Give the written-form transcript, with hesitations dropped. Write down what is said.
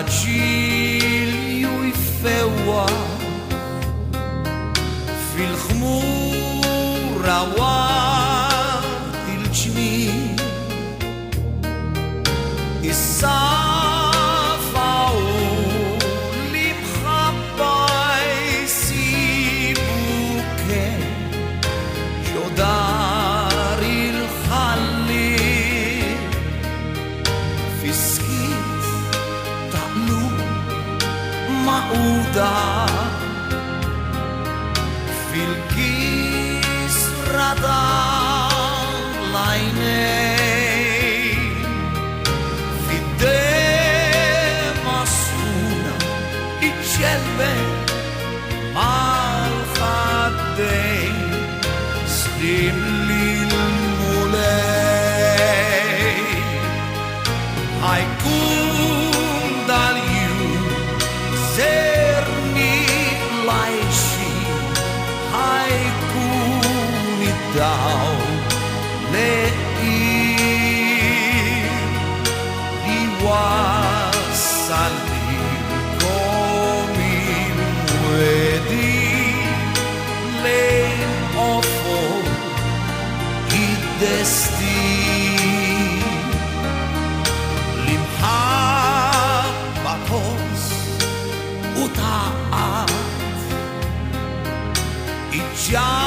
Ġilju jfewa fil-ħmura waqt il-ġmil is-safa u li mħabba jsibu kemm ġodar il-ħalli fis-skit taqlu maquda fil-kisra tal-għajnejn fid-dem masuna iċċelben mal-ħaddejn slim li l-mulej ħajkun dal-jum serni lajxi ħajkun id-daw li wassal lilkom il-mwedi lejn ofol id-destin l-imħabba tos u taqat iġġar